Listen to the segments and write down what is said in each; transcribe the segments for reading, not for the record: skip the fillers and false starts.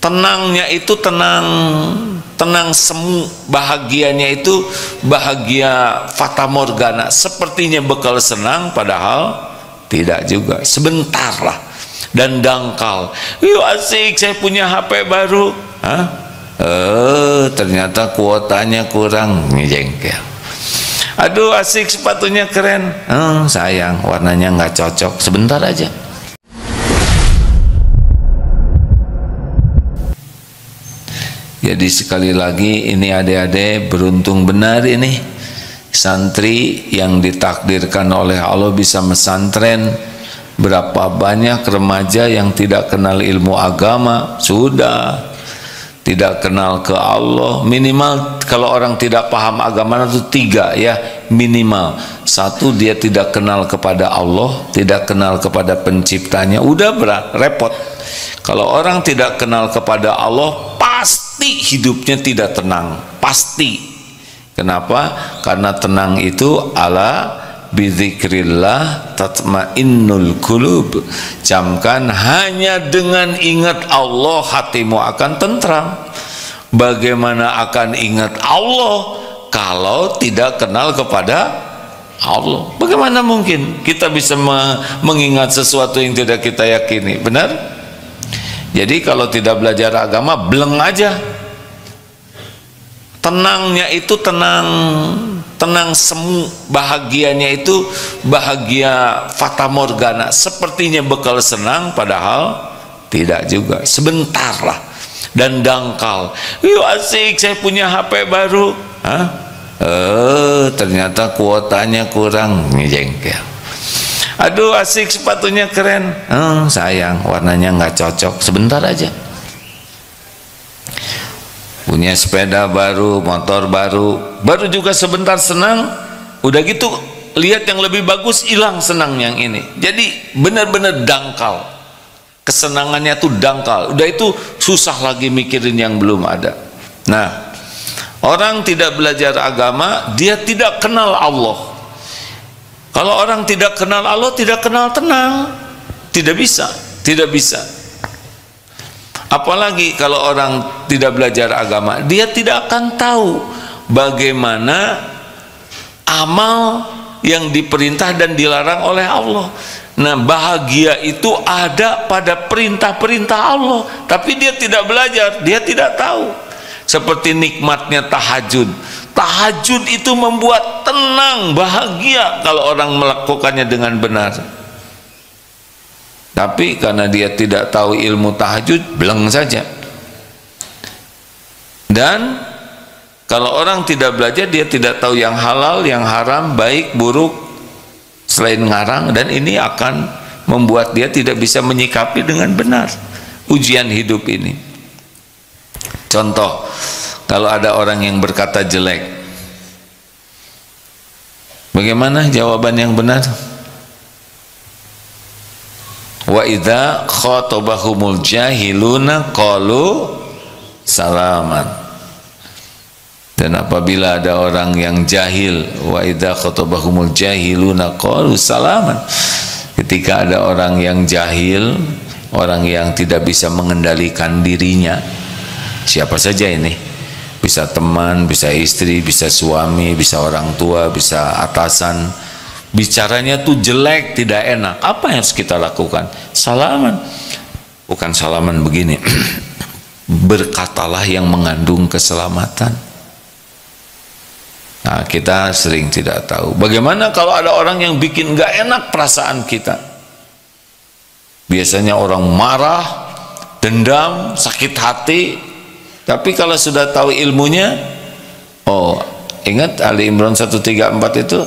tenangnya itu tenang semu, bahagianya itu bahagia fata morgana, sepertinya bekal senang, padahal tidak juga, sebentar lah, dan dangkal. Yuk asik, saya punya HP baru. Hah? Ternyata kuotanya kurang, jengkel. Aduh asik, sepatunya keren. Sayang, warnanya nggak cocok, sebentar aja. Jadi sekali lagi, ini adik-adik beruntung benar ini santri yang ditakdirkan oleh Allah bisa mesantren. Berapa banyak remaja yang tidak kenal ilmu agama, sudah tidak kenal ke Allah. Minimal kalau orang tidak paham agama itu 3 ya, minimal. 1, dia tidak kenal kepada Allah, tidak kenal kepada penciptanya, udah repot. Kalau orang tidak kenal kepada Allah, pasti hidupnya tidak tenang, pasti. Kenapa? Karena tenang itu ala bidzikrillah tatmainnul qulub. Camkan, hanya dengan ingat Allah hatimu akan tentram. Bagaimana akan ingat Allah kalau tidak kenal kepada Allah? Bagaimana mungkin kita bisa mengingat sesuatu yang tidak kita yakini? Benar? Jadi kalau tidak belajar agama, bleng aja. Tenangnya itu tenang semu, bahagianya itu bahagia fata morgana, sepertinya bekal senang, padahal tidak juga, sebentar lah, dan dangkal. Yuk asik, saya punya HP baru. Hah? Ternyata kuotanya kurang, jengkel. Aduh asik, sepatunya keren. Sayang, warnanya nggak cocok, sebentar aja. Punya sepeda baru, motor baru juga sebentar senang, udah gitu lihat yang lebih bagus, hilang senang yang ini. Jadi benar-benar dangkal, kesenangannya tuh dangkal. Udah itu susah lagi mikirin yang belum ada. Nah, orang tidak belajar agama, dia tidak kenal Allah. Kalau orang tidak kenal Allah, tidak kenal tenang, tidak bisa. Apalagi kalau orang tidak belajar agama, dia tidak akan tahu bagaimana amal yang diperintah dan dilarang oleh Allah. Nah, bahagia itu ada pada perintah-perintah Allah, tapi dia tidak belajar, dia tidak tahu. Seperti nikmatnya tahajud. Tahajud itu membuat tenang, bahagia kalau orang melakukannya dengan benar. Tapi karena dia tidak tahu ilmu tahajud, bleng saja. Dan kalau orang tidak belajar, dia tidak tahu yang halal, yang haram, baik, buruk, selain ngarang, dan ini akan membuat dia tidak bisa menyikapi dengan benar ujian hidup ini. Contoh, kalau ada orang yang berkata jelek, bagaimana jawaban yang benar? Wa idza khatabahumul jahiluna qalu salaman. Dan apabila ada orang yang jahil, wa idza khatabahumul jahiluna qalu salaman. Ketika ada orang yang jahil, orang yang tidak bisa mengendalikan dirinya, siapa saja ini, bisa teman, bisa istri, bisa suami, bisa orang tua, bisa atasan, bicaranya tuh jelek, tidak enak, apa yang harus kita lakukan? Salaman. Bukan salaman begini, berkatalah yang mengandung keselamatan. Nah, kita sering tidak tahu bagaimana kalau ada orang yang bikin gak enak perasaan kita. Biasanya orang marah, dendam, sakit hati. Tapi kalau sudah tahu ilmunya, ingat Ali Imran 134 itu,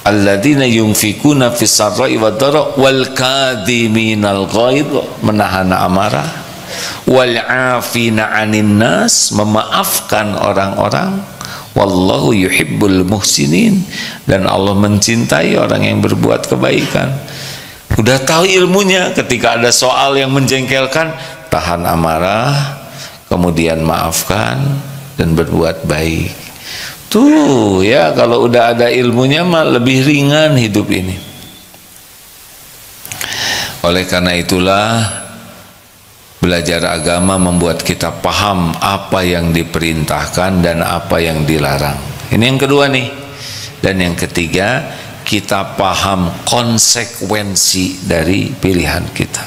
alladzina yunfikuna fis sarra'i wad dharra wal kadhiminal ghaidh, menahan amarah, wal 'afina 'anil nas, memaafkan orang-orang, wallahu yuhibbul muhsinin, dan Allah mencintai orang yang berbuat kebaikan. Udah tahu ilmunya, ketika ada soal yang menjengkelkan, tahan amarah, kemudian maafkan dan berbuat baik. Tuh ya, kalau udah ada ilmunya mah lebih ringan hidup ini. Oleh karena itulah Belajar agama membuat kita paham apa yang diperintahkan dan apa yang dilarang. Ini yang kedua nih. Dan yang ketiga, kita paham konsekuensi dari pilihan kita.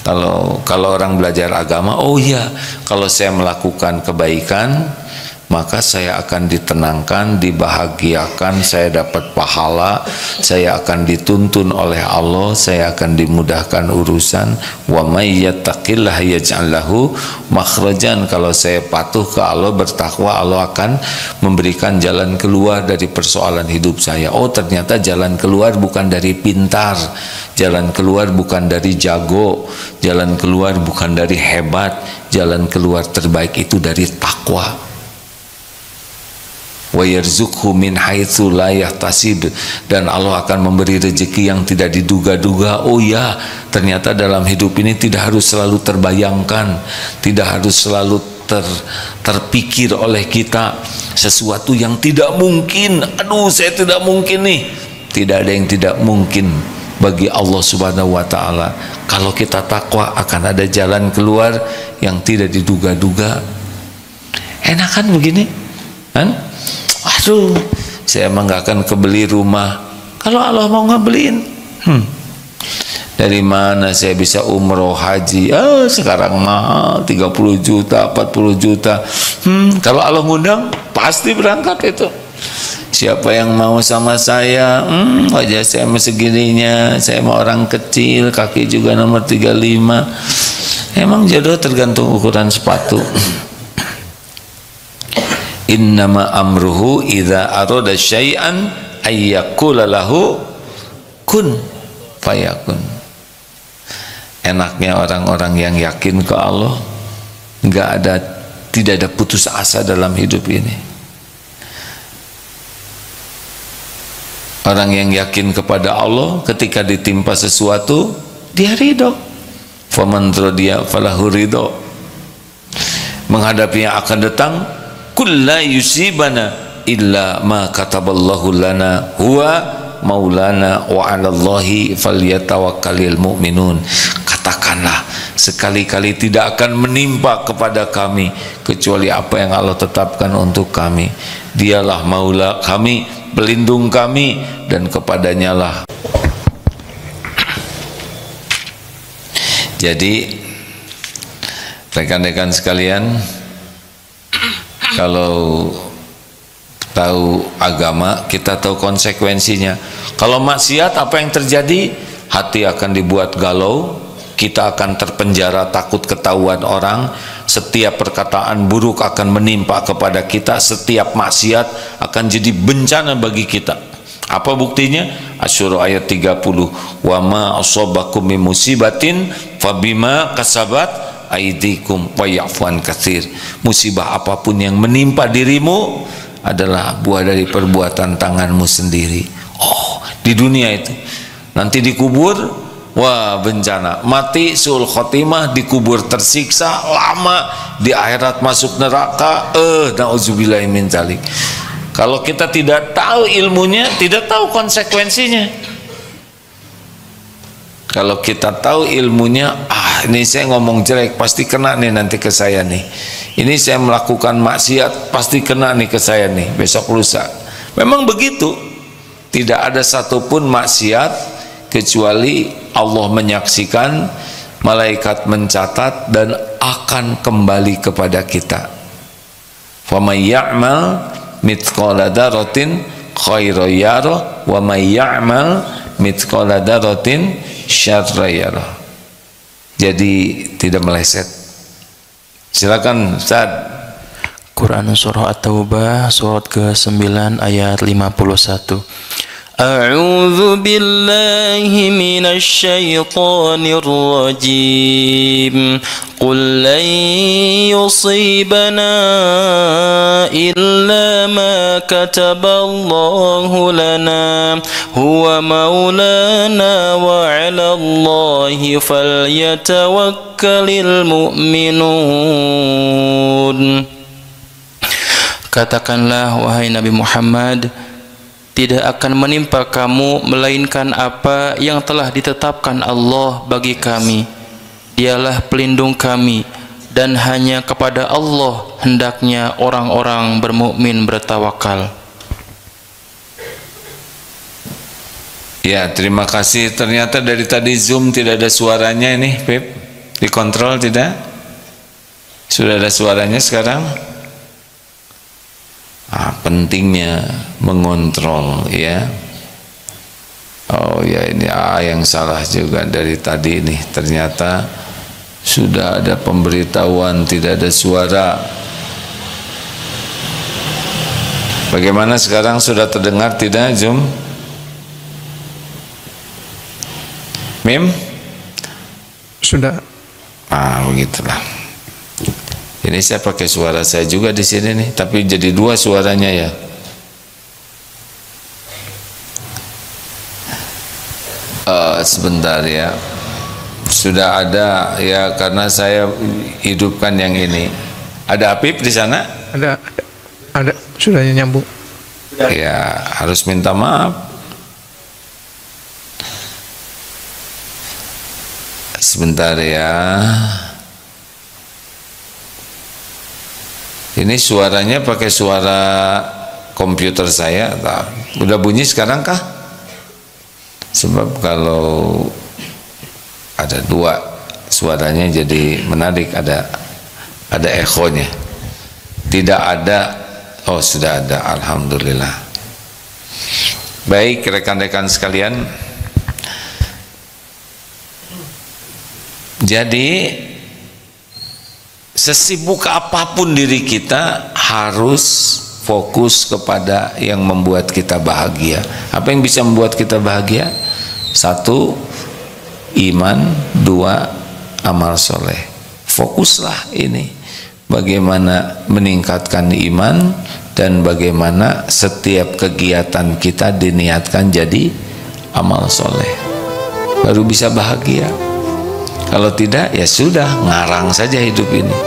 Kalau orang belajar agama, oh iya, kalau saya melakukan kebaikan, maka saya akan ditenangkan, dibahagiakan, saya dapat pahala, saya akan dituntun oleh Allah, saya akan dimudahkan urusan. Wa may yattaqillaha yaj'al lahu makhrajan. Kalau saya patuh ke Allah, bertakwa, Allah akan memberikan jalan keluar dari persoalan hidup saya. Oh, ternyata jalan keluar bukan dari pintar, jalan keluar bukan dari jago, jalan keluar bukan dari hebat, jalan keluar terbaik itu dari takwa. Wa yarzuqhu min haitsu la yahtasib, dan Allah akan memberi rezeki yang tidak diduga-duga. Oh ya, ternyata dalam hidup ini tidak harus selalu terbayangkan, tidak harus selalu terpikir oleh kita sesuatu yang tidak mungkin. Aduh, saya tidak mungkin nih. Tidak ada yang tidak mungkin bagi Allah Subhanahu wa taala. Kalau kita takwa, akan ada jalan keluar yang tidak diduga-duga. Enak kan begini? Kan? Aduh, saya emang gak akan kebeli rumah. Kalau Allah mau ngebeliin, dari mana saya bisa umroh haji? Sekarang mahal 30 juta, 40 juta. Kalau Allah ngundang, pasti berangkat itu. Siapa yang mau sama saya? Wajah saya segininya, saya mau orang kecil, kaki juga nomor 35. Emang jodoh tergantung ukuran sepatu. Innama amruhu idza arada syai'an ayyaqula lahu kun fayakun. Enaknya orang-orang yang yakin ke Allah, tidak ada putus asa dalam hidup ini. Orang yang yakin kepada Allah, ketika ditimpa sesuatu, dia ridho. Faman radiya falahu ridho. Menghadapi yang akan datang, kulla yusibana illa ma kataballahu lana huwa maulana wa 'alallahi falyatawakkalul mu'minun. Katakanlah, sekali-kali tidak akan menimpa kepada kami kecuali apa yang Allah tetapkan untuk kami. Dialah maula kami, pelindung kami, dan kepadanya lah. Jadi rekan-rekan sekalian, kalau tahu agama, kita tahu konsekuensinya. Kalau maksiat, apa yang terjadi? Hati akan dibuat galau, kita akan terpenjara takut ketahuan orang, setiap perkataan buruk akan menimpa kepada kita, setiap maksiat akan jadi bencana bagi kita. Apa buktinya? Asy-Syura ayat 30. Wa ma asabakum min musibatin fabima kasabat aidikum wa ya'fun katsir. Musibah apapun yang menimpa dirimu adalah buah dari perbuatan tanganmu sendiri. Oh, di dunia itu. Nanti dikubur, wah bencana. Mati suul khotimah, dikubur tersiksa lama, di akhirat masuk neraka. Nauzubillahi min dzalik. Kalau kita tidak tahu ilmunya, tidak tahu konsekuensinya. Kalau kita tahu ilmunya, ini saya ngomong jelek, pasti kena nih nanti ke saya nih. Ini saya melakukan maksiat, pasti kena nih ke saya nih, besok lusa. Memang begitu. Tidak ada satupun maksiat kecuali Allah menyaksikan, malaikat mencatat, dan akan kembali kepada kita. Faman ya'mal mithqala dzarratin khairan yarah wa may ya'mal mithqala dzarratin syarran yarah. Jadi tidak meleset. Silakan Ustaz. Quran surah At-Taubah surat ke-9 ayat 51. A'udzu billahi minasy syaithanir rajim. Qul lan yusibana illa ma kataballahu lana huwa maulana wa 'alallahi falyatawakkalul mu'minun. Katakanlah wahai Nabi Muhammad, tidak akan menimpa kamu melainkan apa yang telah ditetapkan Allah bagi kami. Dialah pelindung kami, dan hanya kepada Allah hendaknya orang-orang bermukmin bertawakal. Ya, terima kasih. Ternyata dari tadi Zoom tidak ada suaranya ini, Pip. Dikontrol tidak? Sudah ada suaranya sekarang? Pentingnya mengontrol, ya. Oh ya, ini yang salah juga dari tadi ini. Ternyata sudah ada pemberitahuan tidak ada suara. Bagaimana sekarang, sudah terdengar tidak Zoom? Mim? Sudah. Begitulah. Ini saya pakai suara saya juga di sini nih, tapi jadi dua suaranya ya. Sebentar ya. Sudah ada ya, karena saya hidupkan yang ini. Ada Apip di sana? Ada. Sudah nyambung. Ya, harus minta maaf. Sebentar ya. Ini suaranya pakai suara komputer saya. Udah bunyi sekarang kah? Sebab kalau ada dua suaranya jadi menarik, ada ekonya. Tidak ada. Oh, sudah ada, alhamdulillah. Baik rekan-rekan sekalian, jadi sesibuk apapun diri kita harus fokus kepada yang membuat kita bahagia. Apa yang bisa membuat kita bahagia? 1, iman. 2, amal soleh. Fokuslah ini, bagaimana meningkatkan iman dan bagaimana setiap kegiatan kita diniatkan jadi amal soleh, baru bisa bahagia. Kalau tidak, ya sudah, ngarang saja hidup ini.